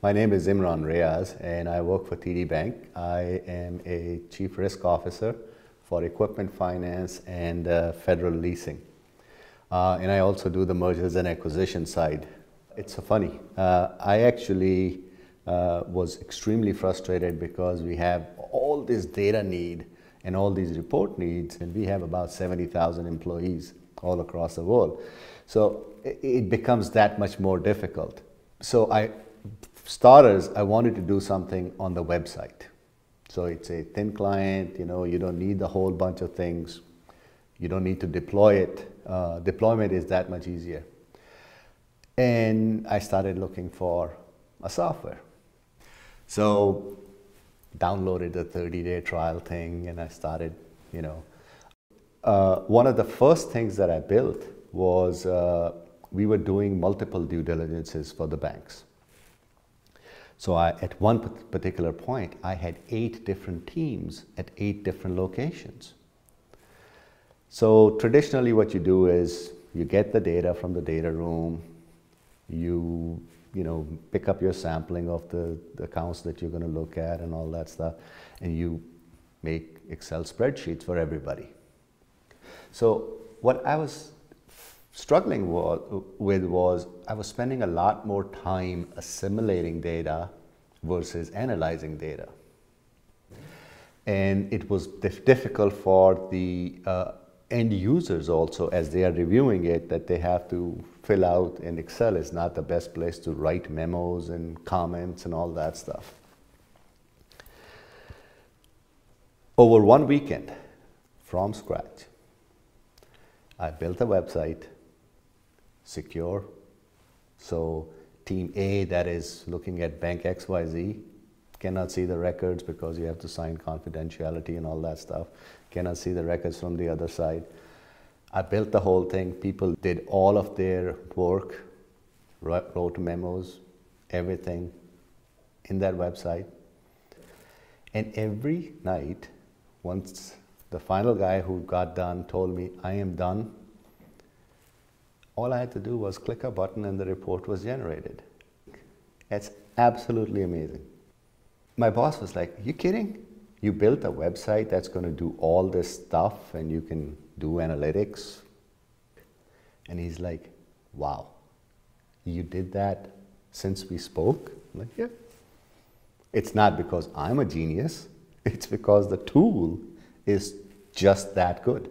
My name is Imran Riaz and I work for TD Bank. I am a Chief Risk Officer for Equipment Finance and Federal Leasing. And I also do the mergers and acquisition side. It's so funny. I actually was extremely frustrated because we have all this data need and all these report needs, and we have about 70,000 employees all across the world. So it becomes that much more difficult. So starters, I wanted to do something on the website. So it's a thin client, you don't need a whole bunch of things. You don't need to deploy it. Deployment is that much easier. And I started looking for a software. So downloaded the 30-day trial thing and I started, one of the first things that I built was we were doing multiple due diligences for the banks. So at one particular point, I had 8 different teams at 8 different locations. So traditionally what you do is you get the data from the data room, you pick up your sampling of the accounts that you're going to look at and all that stuff, and you make Excel spreadsheets for everybody. So what I was struggling with was I was spending a lot more time assimilating data versus analyzing data. And it was difficult for the end users also, as they are reviewing it, that they have to fill out, and Excel is not the best place to write memos and comments and all that stuff. Over one weekend, from scratch, I built a website, secure. So team A that is looking at bank XYZ cannot see the records because you have to sign confidentiality and all that stuff. Cannot see the records from the other side. I built the whole thing. People did all of their work, wrote memos, everything in that website. And every night, once the final guy who got done told me, I am done, all I had to do was click a button and the report was generated. It's absolutely amazing. My boss was like, you kidding? You built a website that's going to do all this stuff and you can do analytics? And he's like, wow, you did that since we spoke? I'm like, yeah. It's not because I'm a genius. It's because the tool is just that good.